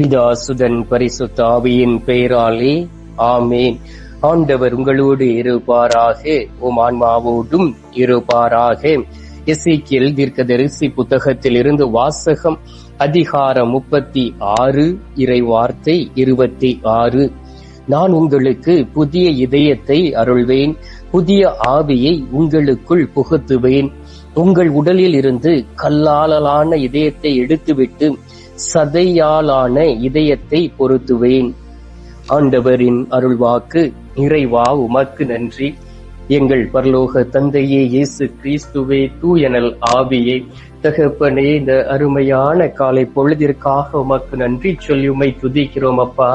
பிதா சுதன் பரிசுத்த ஆவியின் பெயராலே ஆமேன். ஆண்டவர் உங்களோடு இருப்பாராக, உம் ஆன்மாவோடும் இருப்பாராக. எசேக்கியேல் தீர்க்கதரிசி புத்தகத்தில் இருந்து வாசகம். அதிகாரம் 36, இறை வார்த்தை 26. நான் உங்களுக்கு புதிய இதயத்தை அருள்வேன், புதிய ஆவியை உங்களுக்குள் புகுத்துவேன். உங்கள் உடலில் இருந்து கல்லாலான இதயத்தை எடுத்துவிட்டு சதையாலான இதயத்தை பொருத்துவேன். ஆண்டவரின் அருள்வாக்கு. இறைவா உமக்கு நன்றி. எங்கள் பரலோக தந்தையே, இயேசு கிறிஸ்துவே, தூயனல் ஆவியே, தகப்பனே, இந்த அருமையான காலை பொழுதிற்காக உமக்கு நன்றி சொல்லி உம்மை துதிக்கிறோம் அப்பா.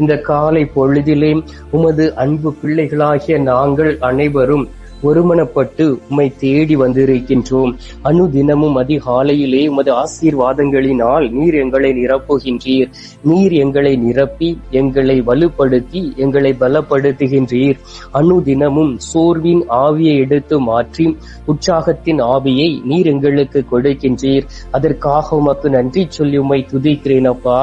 இந்த காலை பொழுதிலே உமது அன்பு பிள்ளைகளாகிய நாங்கள் அனைவரும் ஒருமனப்பட்டு உம்மை தேடி வந்திருக்கின்றோம். அனுதினமும் அதிகாலையிலே உமது ஆசீர்வாதங்களினால் நீர் எங்களை நிரப்புகின்றீர். நீர் எங்களை நிரப்பி எங்களை வலுப்படுத்தி எங்களை பலப்படுத்துகின்றீர். அனுதினமும் சோர்வின் ஆவியை எடுத்து மாற்றி உற்சாகத்தின் ஆவியை நீர் எங்களுக்கு கொடுக்கின்றீர். அதற்காக உமக்கு நன்றி சொல்லி உம்மை துதிக்கிறேன் அப்பா.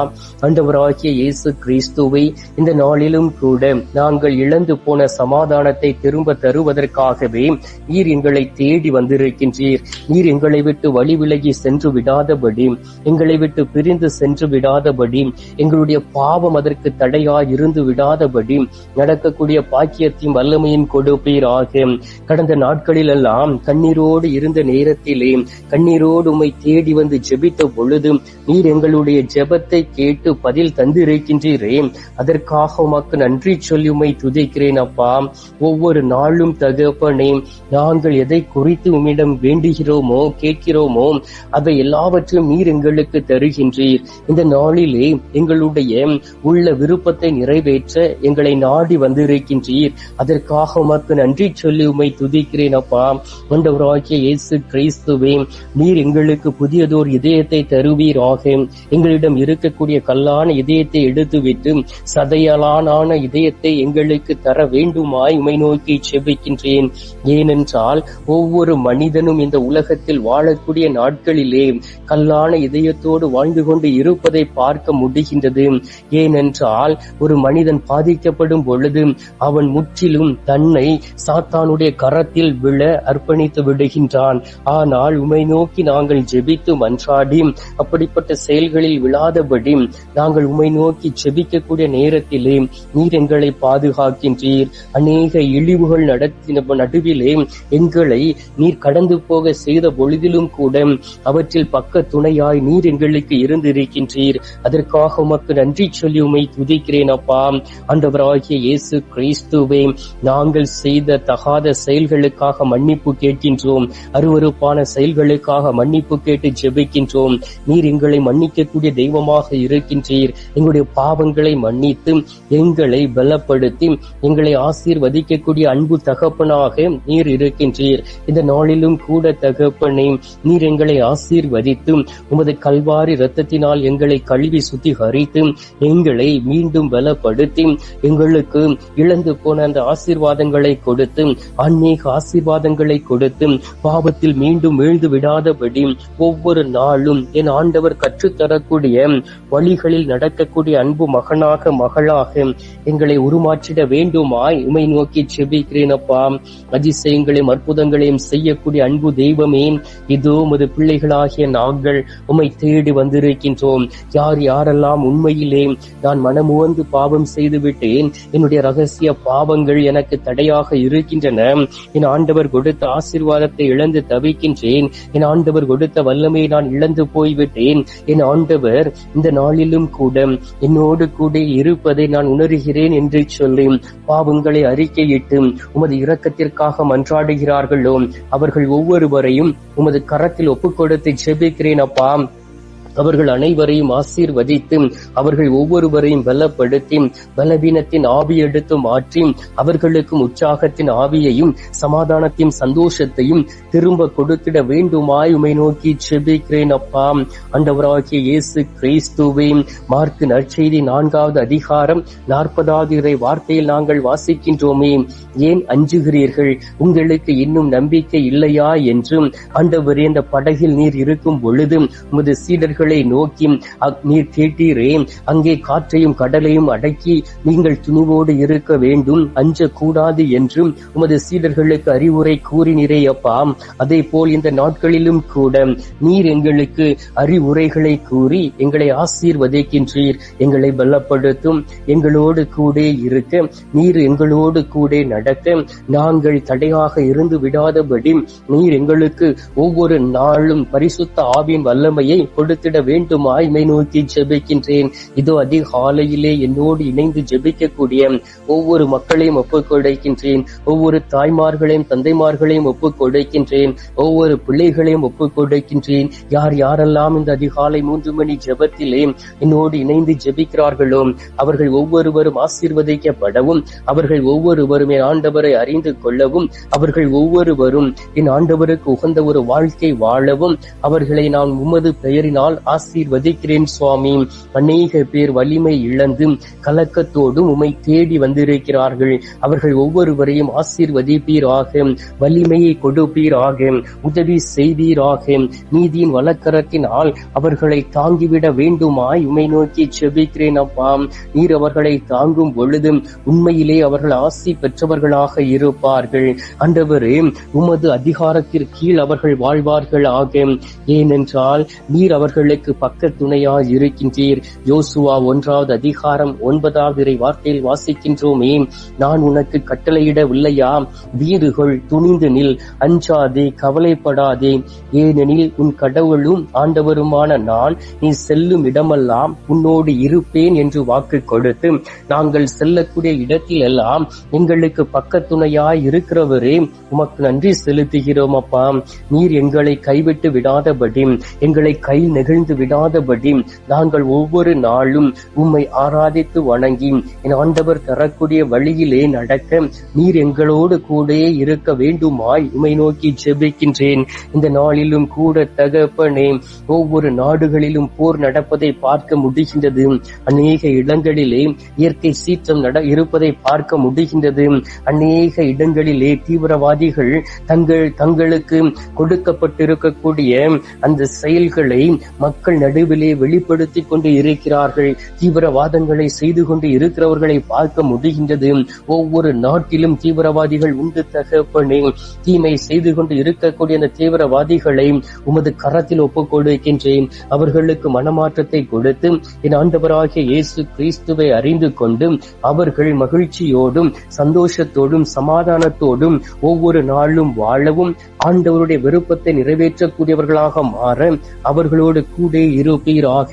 ஆண்டவராகிய இயேசு கிறிஸ்துவை இந்த நாளிலும் கூட நாங்கள் இழந்து போன சமாதானத்தை திரும்ப தருவதற்காக நீர் எங்களை தேடி வந்திருக்கின்றீர். நீர் எங்களை விட்டு வழி விலகி சென்று விடாதபடி, எங்களை விட்டு பிரிந்து சென்று விடாதபடி, எங்களுடைய பாவம் அதற்கு தடையாய் இருந்து விடாதபடி நடக்கக்கூடிய பாக்கியத்தையும் வல்லமையும் கொடுப்பீராக. கடந்த நாட்களில் எல்லாம் கண்ணீரோடு இருந்த நேரத்திலே கண்ணீரோடு உம்மை தேடி வந்து ஜெபித்த பொழுது நீர் எங்களுடைய ஜெபத்தை கேட்டு பதில் தந்திருக்கின்றீரே. அதற்காக உமக்கு நன்றி சொல்லி உம்மை துதிக்கிறேன் அப்பா. ஒவ்வொரு நாளும் தகப்பனே, நாங்கள் எதை குறித்து உம்மிடம் வேண்டுகிறோமோ கேட்கிறோமோ அதை எல்லாவற்றையும் நீர் எங்களுக்கு தருகின்றீர். இந்த நாளிலே எங்களுடைய உள்ள விருப்பத்தை நிறைவேற்ற எங்களை நாடி வந்திருக்கின்றீர். அதற்காக உமக்கு நன்றி சொல்லி உம்மை துதிக்கிறேன் அப்பா. ஆண்டவராகிய இயேசு கிறிஸ்துவே, நீர் எங்களுக்கு புதியதோர் இதயத்தை தருவீராக. எங்களிடம் இருக்கக்கூடிய கல்லான இதயத்தை எடுத்துவிட்டு சதையாலான இதயத்தை எங்களுக்கு தர வேண்டுமாய் உம்மை நோக்கி செபிக்கின்றேன். ஏனென்றால் ஒவ்வொரு மனிதனும் இந்த உலகத்தில் வாழக்கூடிய நாட்களிலே கல்லான இதயத்தோடு வாழ்ந்து கொண்டு இருப்பதை பார்க்க முடிகின்றது. ஏனென்றால் ஒரு மனிதன் பாதிக்கப்படும் பொழுது அவன் முற்றிலும் தன்னை சாத்தானுடைய கரத்தில் விழ அர்ப்பணித்து விடுகின்றான். ஆனால் உம்மை நோக்கி நாங்கள் ஜெபித்து மன்றாடி அப்படிப்பட்ட செயல்களில் விழாதபடி நாங்கள் உம்மை நோக்கி ஜெபிக்கக்கூடிய நேரத்திலே நீர் எங்களை பாதுகாக்கின்றீர். அநேக இழிவுகள் நடுவிலே எங்களை நீர் கடந்து போக செய்த பொழுதிலும் கூட அவற்றில் பக்க துணையாய் நீர் எங்களுக்கு இருந்திருக்கின்றீர். அதற்காக உமக்கு நன்றி சொல்லி உம்மை துதிக்கிறேன் அப்பா. ஆண்டவராகிய இயேசு கிறிஸ்துவே, நாங்கள் செய்த தகாத செயல்களுக்காக மன்னிப்பு கேட்கின்றோம். அருவருப்பான செயல்களுக்காக மன்னிப்பு கேட்டு ஜெபிக்கின்றோம். நீர் எங்களை மன்னிக்கக்கூடிய தெய்வமாக இருக்கின்றீர். எங்களுடைய பாவங்களை மன்னித்து எங்களை பலப்படுத்தி எங்களை ஆசீர்வதிக்கக்கூடிய அன்பு தகப்பனாக நீர் இருக்கின்றீர். இந்த நாளிலும் கூட தகப்பனே, நீர் எங்களை ஆசீர்வதித்து உமது கல்வாரி இரத்தத்தினால் எங்களை கழுவி சுத்திகரித்து எங்களை மீண்டும் பலப்படுத்தி எங்களுக்கு இழந்து போன அந்த ஆசீர்வாதங்களை கொடுத்து ஆன்மீக ஆசீர்வாதங்களை கொடுத்து பாவத்தில் மீண்டும் எழுந்து விடாதபடி ஒவ்வொரு நாளும் என் ஆண்டவர் கற்றுத்தரக்கூடிய வழிகளில் நடக்கக்கூடிய அன்பு மகனாக மகளாக எங்களை உருமாற்றிட வேண்டுமாய் உம்மை நோக்கி செபிக்கிறேன் அப்பா. அதிசயங்களையும் அற்புதங்களையும் செய்யக்கூடிய அன்பு தெய்வமே, இதோ உமது பிள்ளைகளாகிய நாங்கள் உம்மை தேடி வந்திருக்கின்றோம். யார் யாரெல்லாம் உண்மையிலே நான் மனமுவந்து பாவம் செய்து விட்டேன், என்னுடைய ரகசிய பாவங்கள் எனக்கு தடையாக இருக்கின்றன, என் ஆண்டவர் கொடுத்த ஆசீர்வாதத்தை இழந்து தவிக்கின்றேன், என் ஆண்டவர் கொடுத்த வல்லமையை நான் இழந்து போய்விட்டேன், என் ஆண்டவர் இந்த நாளிலும் கூட என்னோடு கூட இருப்பதை நான் உணர்கிறேன் என்று சொல்லி பாவங்களை அறிக்கையிட்டு உமது இரக்கத்திற்காக மன்றாடுகிறார்களோ அவர்கள் ஒவ்வொருவரையும் உமது கரத்தில் ஒப்புக் கொடுத்து ஜெபிக்கிறேன் அப்பா. அவர்கள் அனைவரையும் ஆசீர்வதித்து அவர்கள் ஒவ்வொருவரையும் பலப்படுத்தி பலவீனத்தின் ஆவி எடுத்து மாற்றி அவர்களுக்கும் உற்சாகத்தின் ஆவியையும் சமாதானத்தையும் சந்தோஷத்தையும் திரும்ப கொடுத்திட வேண்டுமாய் உம்மை நோக்கி செபிக்கிறேன் அப்பா. ஆண்டவராகிய இயேசு கிறிஸ்துவே, மார்க்கு நற்செய்தி 4வது அதிகாரம் 40வது இறை வார்த்தையில் நாங்கள் வாசிக்கின்றோமே, ஏன் அஞ்சுகிறீர்கள், உங்களுக்கு இன்னும் நம்பிக்கை இல்லையா என்றும், ஆண்டவரே, இந்த படகில் நீர் இருக்கும் பொழுது உமது சீடர்கள் உங்களை நோக்கி நீர் கேட்டீரே, அங்கே காற்றையும் கடலையும் அடக்கி நீங்கள் துணிவோடு இருக்க வேண்டும், அஞ்சக்கூடாது என்றும் உமது சீடர்களுக்கு அறிவுரை கூறினீரே அப்பா. அதே போல் இந்த நாட்களிலும் கூட நீர் எங்களுக்கு அறிவுரைகளை கூறி எங்களை ஆசீர்வதிக்கின்றீர். எங்களை பலப்படுத்தும், எங்களோடு கூட இருக்க, நீர் எங்களோடு கூட நடக்க, நாங்கள் தடையாக இருந்து விடாதபடி நீர் எங்களுக்கு ஒவ்வொரு நாளும் பரிசுத்த ஆவியின் வல்லமையை கொடுத்திட வேண்டுமாய் மை நோக்கி ஜெபிக்கின்றேன். இதோ அதிகாலையிலே என்னோடு இணைந்து ஜெபிக்கக்கூடிய ஒவ்வொரு மக்களையும் ஒப்புக் கொடுக்கின்றேன். ஒவ்வொரு தாய்மார்களையும் தந்தைமார்களையும் ஒப்புக் கொடுக்கின்றேன். ஒவ்வொரு பிள்ளைகளையும் ஒப்புக் கொடுக்கின்றேன். யார் யாரெல்லாம் இந்த அதிகாலை 3 மணி ஜெபத்திலே என்னோடு இணைந்து ஜெபிக்கிறார்களோ அவர்கள் ஒவ்வொருவரும் ஆசீர்வதிக்கப்படவும், அவர்கள் ஒவ்வொருவரும் என் ஆண்டவரை அறிந்து கொள்ளவும், அவர்கள் ஒவ்வொருவரும் என் ஆண்டவருக்கு உகந்த ஒரு வாழ்க்கை வாழவும் அவர்களை நான் உமது பெயரினால் ஆசீர்வதிக்கிறேன் சுவாமி. அநேக பேர் வலிமை இழந்து கலக்கத்தோடும் உம்மை தேடி வந்திருக்கிறார்கள். அவர்கள் ஒவ்வொருவரையும் ஆசீர்வதிப்பீராக, வலிமையை கொடுப்பீராக, உதவி செய்வீராக. நீதியின் வலக்கரத்தினால் அவர்களை தாங்கிவிட வேண்டுமாய் உம்மை நோக்கி ஜெபிக்கிறேன் அப்பா. நீர் அவர்களை தாங்கும் பொழுது உண்மையிலே அவர்கள் ஆசி பெற்றவர்களாக இருப்பார்கள். ஆண்டவரே, உமது அதிகாரத்திற்கு கீழ் அவர்கள் வாழ்வார்கள் ஆக. ஏனென்றால் நீர் அவர்களுக்கு பக்க துணையாய் இருக்கின்றீர். யோசுவா 1 அதிகாரம் 9 வார்த்தையில் வாசிக்கின்றோமே, நான் உனக்கு கட்டளையிடவில்லையா? வீறுகள், துணிந்து நில், அஞ்சாதே, கவலைப்படாதே, ஏனெனில் உன் கடவுளும் ஆண்டவருமான நான் நீ செல்லும் இடமெல்லாம் உன்னோடு இருப்பேன் என்று வாக்கு கொடுத்து நாங்கள் செல்லக்கூடிய இடத்தில் எல்லாம் எங்களுக்கு பக்க துணையாய் இருக்கிறவரே உமக்கு நன்றி செலுத்துகிறோம் அப்பா. நீர் எங்களை கைவிட்டு விடாதபடி, எங்களை கை நெகிழ்ந்து விடாதபடி நாங்கள் ஒவ்வொரு நாளும் உம்மை ஆராதித்து வணங்கி என் ஆண்டவர் தரக்கூடிய வழியிலே நடக்க நீர் எங்களோடு கூட இருக்க வேண்டுமாய் உம்மை நோக்கி ஜெபிக்கின்றேன். இந்த நாளிலும் கூட தகப்பனே, ஒவ்வொரு நாடுகளிலும் போர் நடப்பதை பார்க்க முடிகின்றது. அநேக இடங்களிலே இயற்கை சீற்றம் இருப்பதை பார்க்க முடிகின்றது. அநேக இடங்களிலே தீவிரவாதிகள் தங்களுக்கு கொடுக்கப்பட்டிருக்கக்கூடிய அந்த செயல்களை மக்கள் நடுவிலே வெளிப்படுத்தி கொண்டு இருக்கிறார்கள். தீவிரவாதங்களை செய்து கொண்டு இருக்கிறவர்களை பார்க்க முடிகின்றது. ஒவ்வொரு நாட்டிலும் தீவிரவாதிகள் உண்டு தகப்பனே. தீமை செய்து கொண்டு இருக்கக்கூடிய அந்த தீவிரவாதிகளை உமது கரத்தில் ஒப்புக் கொடுக்கின்றேன். அவர்களுக்கு மனமாற்றத்தை கொடுத்து என் ஆண்டவராகிய இயேசு கிறிஸ்துவை அறிந்து கொண்டு அவர்கள் மகிழ்ச்சியோடும் சந்தோஷத்தோடும் சமாதானத்தோடும் ஒவ்வொரு நாளும் வாழவும், ஆண்டவருடைய விருப்பத்தை நிறைவேற்றக்கூடியவர்களாக மாற அவர்களோடு கூட இருப்பீராக.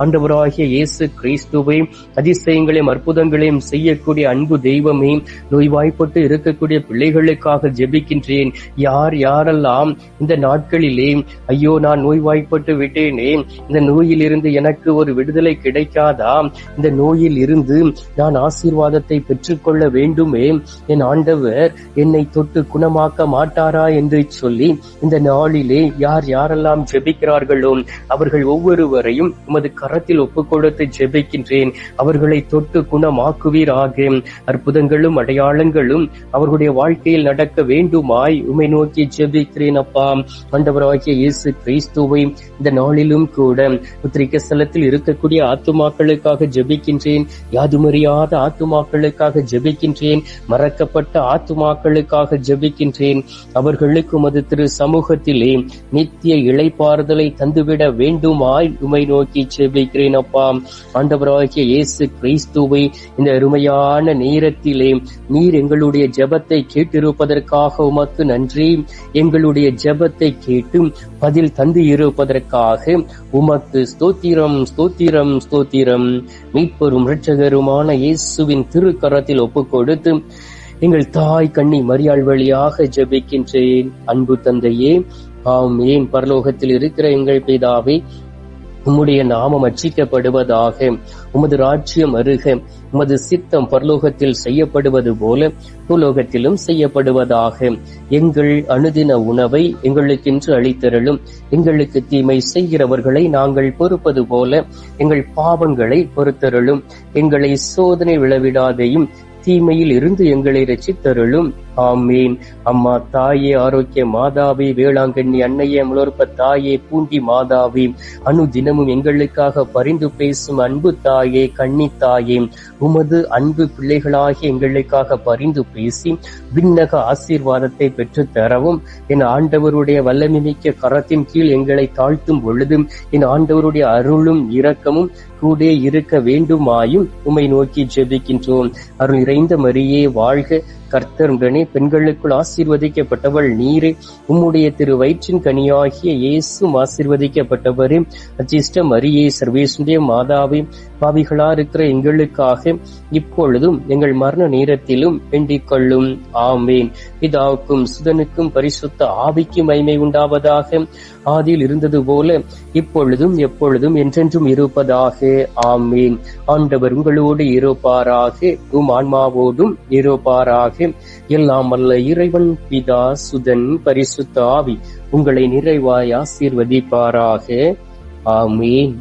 ஆண்டவராகிய இயேசு கிறிஸ்துவை அதிசயங்களையும் அற்புதங்களையும் செய்யக்கூடிய அன்பு தெய்வமே, நோய்வாய்ப்பட்டு இருக்கக்கூடிய பிள்ளைகளுக்காக ஜெபிக்கின்றேன். யார் யாரெல்லாம் இந்த நாட்களிலே ஐயோ நான் நோய்வாய்ப்பட்டு விட்டேனே, இந்த நோயில் இருந்து எனக்கு ஒரு விடுதலை கிடைக்காதா, இந்த நோயில் இருந்து நான் ஆசீர்வாதத்தை பெற்றுக்கொள்ள வேண்டுமே, என் ஆண்டவர் என்னை தொட்டு குணமாக்க மாட்டாரா என்று சொல்லி இந்த நாளிலே யார் யாரெல்லாம் ஜெபிக்கிறார்களோ அவர்கள் ஒவ்வொருவரையும் உமது கரத்தில் ஒப்புக் கொடுத்து ஜெபிக்கின்றேன். அவர்களை தொட்டு குணமாக்குவீராக. அற்புதங்களும் அடையாளங்களும் அவர்களுடைய வாழ்க்கையில் நடக்க வேண்டுமாய் உம்மை நோக்கி ஜெபிக்கிறேன் அப்பா. ஆண்டவராகிய இயேசு கிறிஸ்துவை இந்த நாளிலும் கூட உத்திரிக்க ஸ்தலத்தில் இருக்கக்கூடிய ஆத்துமாக்களுக்காக ஜெபிக்கின்றேன். யாதுமறியாத ஆத்துமாக்களுக்காக ஜெபிக்கின்றேன். மறக்கப்பட்ட ஆத்துமாக்களுக்காக ஜெபிக்கின்றேன். அவர்களுக்கு உமது திரு சமூகத்திலே நித்திய இளைப்பாறுதலை தந்துவிட வேண்டுமாய் உம்மை நோக்கி ஜெபிக்கிறேன் அப்பா. ஆண்டவராகிய இயேசு கிறிஸ்துவை இந்த அருமையான நேரத்திலே நீர் எங்களுடைய ஜெபத்தை கேட்டிருப்பதற்காக உமக்கு நன்றி. எங்களுடைய ஜெபத்தை கேட்டு பதில் தந்து இருப்பதற்காக உமக்கு ஸ்தோத்திரம் ஸ்தோத்திரம் ஸ்தோத்திரம். மீட்பரும் இரட்சகருமான இயேசுவின் திருக்கரத்தில் ஒப்புக் கொடுத்து எங்கள் தாய் கன்னி மரியாள் வழியாக ஜெபிக்கின்றேன். அன்பு தந்தையே, ஆமென். பரலோகத்தில் இருக்கிற எங்கள் பிதாவே, உம்முடைய நாமம் அர்ச்சிக்கப்படுவதாக, உமது ராஜ்யம் அருக, உமது சித்தம் பரலோகத்தில் செய்யப்படுவது போல பூலோகத்திலும் செய்யப்படுவதாக. எங்கள் அனுதின உணவை எங்களுக்கென்று அளித்தருளும். எங்களுக்கு தீமை செய்கிறவர்களை நாங்கள் பொறுப்பது போல எங்கள் பாவங்களை பொறுத்தருளும். எங்களை சோதனை விழவிடாதையும் தீமையில் இருந்து எங்களை இரட்சித்தருளும். ஆமீன். அம்மா தாயே, ஆரோக்கிய மாதாவே, வேளாங்கண்ணி அன்னையே, அமலோற்ப தாயே, பூண்டி மாதாவே, அனுதினமும் எங்களுக்காக பரிந்து பேசும் அன்பு தாயே, கன்னி தாயே, உமது அன்பு பிள்ளைகளாகிய எங்களுக்காக பரிந்து பேசி விண்ணக ஆசீர்வாதத்தை பெற்று தரவும் என் ஆண்டவருடைய வல்லமைமிக்க கரத்தின் கீழ் எங்களை தாழ்த்தும் பொழுதும் என் ஆண்டவருடைய அருளும் இரக்கமும் கூட இருக்க வேண்டுமாயும் உம்மை நோக்கி ஜெபிக்கின்றோம். அருள் நிறைந்த மரியே வாழ்க, கர்த்தர் உடனே பெண்களுக்குள் ஆசீர்வதிக்கப்பட்டவள் நீரே, உம்முடைய திரு வயிற்றின் கனியாகிய இயேசும் ஆசீர்வதிக்கப்பட்டவரே. அச்சிஷ்ட மரியே, சர்வேசுடைய மாதாவே, பாவிகளா இருக்கிற எங்களுக்காக இப்பொழுதும் எங்கள் மரண நேரத்திலும் வேண்டிக் கொள்ளும். ஆமேன். பிதாவுக்கும் சுதனுக்கும் பரிசுத்த ஆவிக்கும் மகிமை உண்டாவதாக. ஆதியில் இருந்தது போல இப்பொழுதும் எப்பொழுதும் என்றென்றும் இருப்பதாக. ஆமேன். ஆண்டவர் உங்களோடு இருப்பாராக, உம் ஆன்மாவோடும் இருப்பாராக. எல்லாம் வல்ல இறைவன் பிதா, சுதன், பரிசுத்த ஆவி உங்களை நிறைவாய் ஆசீர்வதிப்பாராக. ஆமேன்.